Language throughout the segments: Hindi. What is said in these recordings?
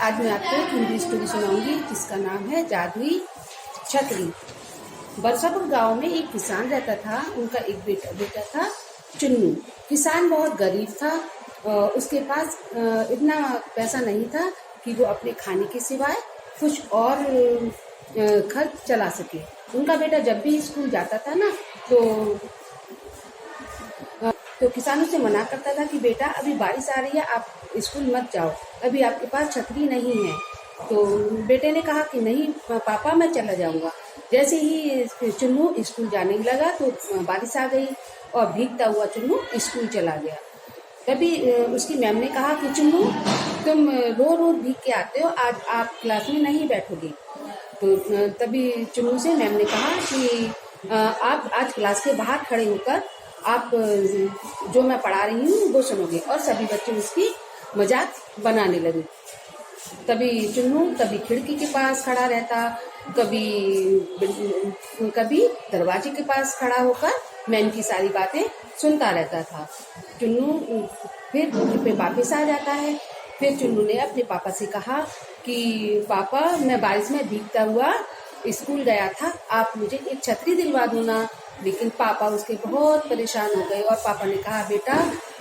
आज मैं आपको एक हिंदी स्टोरी सुनाऊंगी जिसका नाम है जादुई छतरी। बरसापुर गांव में एक किसान रहता था। उनका एक बेटा था चुन्नू। किसान बहुत गरीब था। उसके पास इतना पैसा नहीं था कि वो अपने खाने के सिवाय कुछ और खर्च चला सके। उनका बेटा जब भी स्कूल जाता था ना तो किसान उसे मना करता था कि बेटा अभी बारिश आ रही है, आप स्कूल मत जाओ, अभी आपके पास छतरी नहीं है। तो बेटे ने कहा कि नहीं पापा, मैं चला जाऊंगा। जैसे ही चुन्नू स्कूल जाने लगा तो बारिश आ गई और भीगता हुआ चुन्नू स्कूल चला गया। तभी उसकी मैम ने कहा कि चुन्नू, तुम रोज भीग के आते हो, आज आप क्लास में नहीं बैठोगे। तो तभी चुन्नू से मैम ने कहा कि आप आज क्लास के बाहर खड़े होकर आप जो मैं पढ़ा रही हूँ वो सुनोगे। और सभी बच्चे उसकी मजाक बनाने लगे। तभी चुन्नू कभी खिड़की के पास खड़ा रहता, कभी दरवाजे के पास खड़ा होकर मैम की सारी बातें सुनता रहता था। चुन्नू फिर घर पे वापस आ जाता है। फिर चुन्नू ने अपने पापा से कहा कि पापा, मैं बारिश में भीगता हुआ स्कूल गया था, आप मुझे एक छतरी दिलवा दो ना। लेकिन पापा उसके बहुत परेशान हो गए और पापा ने कहा बेटा,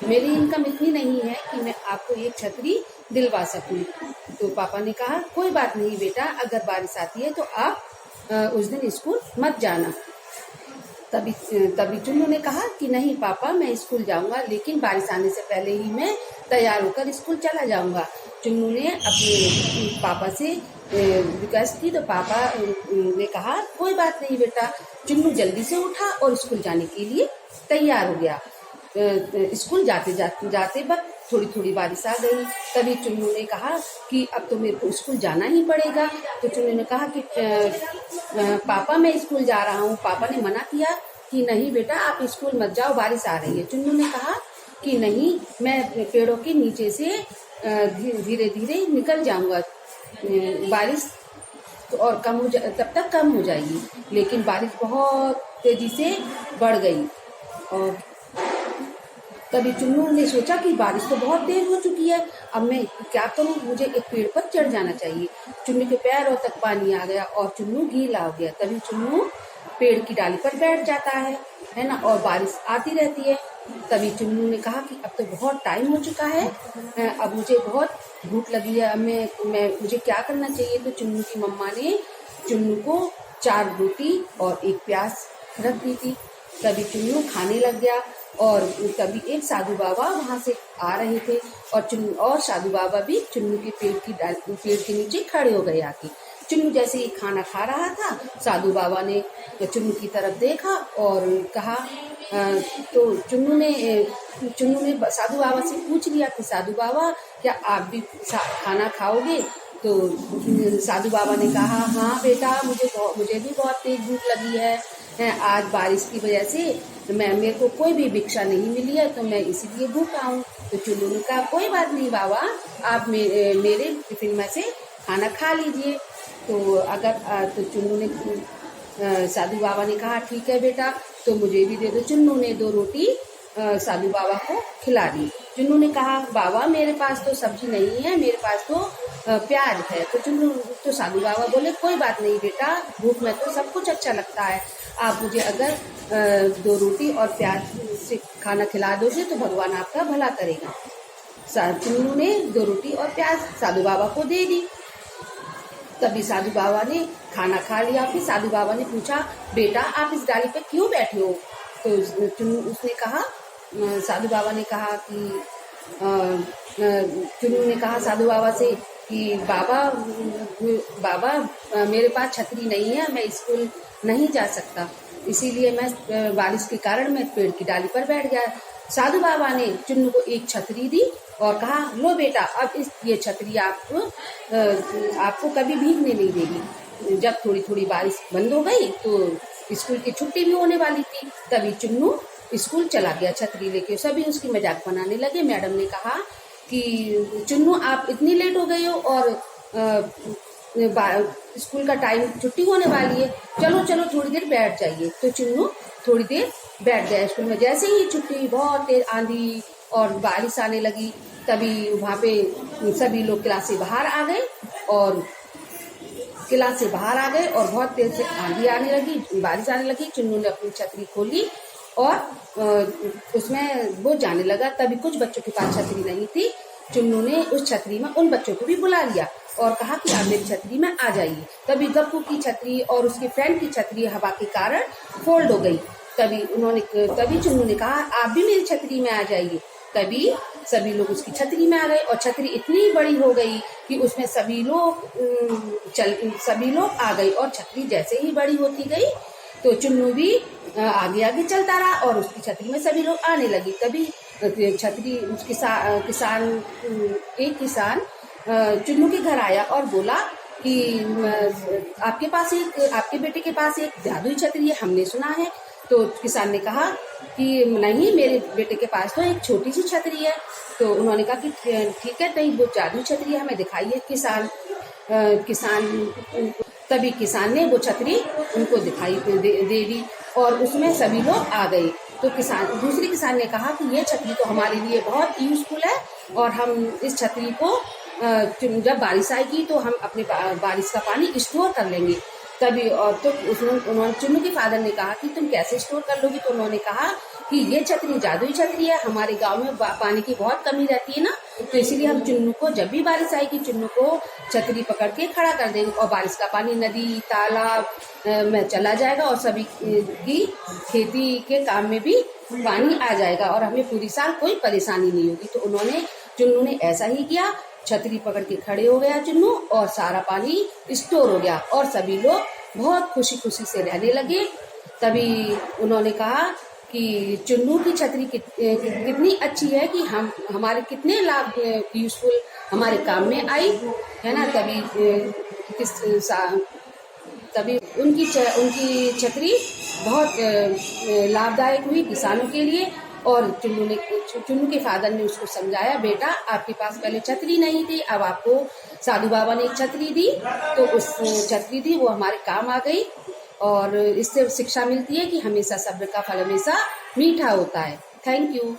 मेरी इनकम इतनी नहीं है कि मैं आपको एक छतरी दिलवा सकूं। तो पापा ने कहा कोई बात नहीं बेटा, अगर बारिश आती है तो आप उस दिन स्कूल मत जाना। तभी चुन्नू ने कहा कि नहीं पापा, मैं स्कूल जाऊंगा, लेकिन बारिश आने से पहले ही मैं तैयार होकर स्कूल चला जाऊंगा। चुन्नू ने अपने पापा से रिक्वेस्ट की तो पापा ने कहा कोई बात नहीं बेटा। चुन्नू जल्दी से उठा और स्कूल जाने के लिए तैयार हो गया। स्कूल जाते वक्त थोड़ी थोड़ी बारिश आ गई। तभी चुन्नू ने कहा कि अब तो मेरे को स्कूल जाना ही पड़ेगा। तो चुन्नू ने कहा कि पापा, मैं स्कूल जा रहा हूँ। पापा ने मना किया कि नहीं बेटा, आप स्कूल मत जाओ, बारिश आ रही है। चुन्नू ने कहा कि नहीं, मैं पेड़ों के नीचे से धीरे धीरे निकल जाऊंगा, बारिश और तब तक कम हो जाएगी। लेकिन बारिश बहुत तेजी से बढ़ गई और तभी चुन्नू ने सोचा कि बारिश तो बहुत तेज हो चुकी है, अब मैं क्या करूं, मुझे एक पेड़ पर चढ़ जाना चाहिए। चुन्नू के पैरों तक पानी आ गया और चुन्नू गीला हो गया। तभी चुन्नू पेड़ की डाली पर बैठ जाता है ना, और बारिश आती रहती है। तभी चुन्नू ने कहा कि अब तो बहुत टाइम हो चुका है, अब मुझे बहुत भूख लगी है, अब मुझे क्या करना चाहिए। तो चुन्नू की मम्मा ने चुन्नू को 4 रोटी और 1 प्याज रख दी थी। तभी चुन्नू खाने लग गया और तभी एक साधु बाबा वहां से आ रहे थे और साधु बाबा भी चुन्नू के पेड़ के नीचे खड़े हो गए आके। चुन्नू जैसे ही खाना खा रहा था, साधु बाबा ने चुन्नू की तरफ देखा और कहा तो चुन्नू ने साधु बाबा से पूछ लिया कि साधु बाबा, क्या आप भी खाना खाओगे। तो साधु बाबा ने कहा हाँ बेटा, मुझे भी बहुत तेज भूख लगी है। आज बारिश की वजह से मेरे को कोई भी भिक्षा नहीं मिली है, तो मैं इसीलिए भूखा हूँ। तो चुन्नू ने कहा कोई बात नहीं बाबा, आप मेरे टिफिन में से खाना खा लीजिए। तो चुन्नू ने साधु बाबा ने कहा ठीक है बेटा, तो मुझे भी दे दो। चुन्नू ने 2 रोटी साधु बाबा को खिला दी। चुन्नू ने कहा बाबा, मेरे पास तो सब्जी नहीं है, मेरे पास तो प्याज है। तो साधु बाबा बोले कोई बात नहीं बेटा, भूख में तो सब कुछ अच्छा लगता है, आप मुझे अगर 2 रोटी और प्याज से खाना खिला दोगे तो भगवान आपका भला करेगा। चुन्नू ने 2 रोटी और प्याज साधु बाबा को दे दी। तभी साधु बाबा ने खाना खा लिया। फिर साधु बाबा ने पूछा बेटा, आप इस डाली पर क्यों बैठे हो। तो उसने कहा, साधु बाबा ने कहा कि चुन्नू ने कहा साधु बाबा से कि बाबा मेरे पास छतरी नहीं है, मैं स्कूल नहीं जा सकता, इसीलिए मैं बारिश के कारण मैं पेड़ की डाली पर बैठ गया। साधु बाबा ने चुन्नू को एक छतरी दी और कहा लो बेटा, अब ये छतरी आपको कभी भीगने नहीं देगी। जब थोड़ी थोड़ी बारिश बंद हो गई तो स्कूल की छुट्टी भी होने वाली थी। तभी चुन्नू स्कूल चला गया छतरी लेके। सभी उसकी मजाक बनाने लगे। मैडम ने कहा कि चुन्नू, आप इतनी लेट हो गए हो और स्कूल का टाइम, छुट्टी होने वाली है, चलो चलो थोड़ी देर बैठ जाइए। तो चुन्नू थोड़ी देर बैठ गया स्कूल में। जैसे ही छुट्टी, बहुत तेज आंधी और बारिश आने लगी तभी वहाँ पे सभी लोग क्लास से बाहर आ गए और बहुत तेज से आंधी आने लगी, बारिश आने लगी। चुन्नू ने अपनी छतरी खोली और उसमें वो जाने लगा। तभी कुछ बच्चों के पास छतरी नहीं थी। चुन्नू ने उस छतरी में उन बच्चों को भी बुला लिया और कहा कि आप मेरी छतरी में आ जाइए। तभी गप्पू की छतरी और उसके फ्रेंड की छतरी हवा के कारण फोल्ड हो गई। तभी चुन्नू ने कहा आप भी मेरी छतरी में आ जाइए। तभी सभी लोग उसकी छतरी में आ गए और छतरी इतनी बड़ी हो गई कि उसमें सभी लोग आ गए और छतरी जैसे ही बड़ी होती गई तो चुन्नू भी आगे आगे चलता रहा और उसकी छतरी में सभी लोग आने लगी। तभी एक किसान चुन्नू के घर आया और बोला कि आपके बेटे के पास एक जादुई छतरी है, हमने सुना है। तो किसान ने कहा कि नहीं, मेरे बेटे के पास तो एक छोटी सी छतरी है। तो उन्होंने कहा कि ठीक है, नहीं वो जादुई छतरी है, हमें दिखाइए। तभी किसान ने वो छतरी उनको दिखाई दे दी और उसमें सभी लोग आ गए। तो दूसरे किसान ने कहा कि ये छतरी तो हमारे लिए बहुत यूजफुल है और हम इस छतरी को जब बारिश आएगी तो हम अपने बारिश का पानी स्टोर कर लेंगे। तभी तो उन्होंने चुन्नू के फादर ने कहा कि तुम कैसे स्टोर कर लोगी। तो उन्होंने कहा कि ये छतरी जादुई छतरी है, हमारे गांव में पानी की बहुत कमी रहती है ना, तो इसीलिए हम चुन्नू को जब भी बारिश आएगी चुन्नू को छतरी पकड़ के खड़ा कर देंगे और बारिश का पानी नदी तालाब में चला जाएगा और सभी की खेती के काम में भी पानी आ जाएगा और हमें पूरी साल कोई परेशानी नहीं होगी। तो चुन्नू ने ऐसा ही किया, छतरी पकड़ के खड़े हो गया चुन्नू और सारा पानी स्टोर हो गया और सभी लोग बहुत खुशी खुशी से रहने लगे। तभी उन्होंने कहा कि चुन्नू की छतरी कितनी अच्छी है कि हमारे कितने लाभ यूजफुल हमारे काम में आई है ना। तभी उनकी छतरी बहुत लाभदायक हुई किसानों के लिए। और चुन्नू के फादर ने उसको समझाया, बेटा आपके पास पहले छतरी नहीं थी, अब आपको साधु बाबा ने एक छतरी दी, तो उस छतरी थी वो हमारे काम आ गई। और इससे शिक्षा मिलती है कि हमेशा सब्र का फल हमेशा मीठा होता है। Thank you.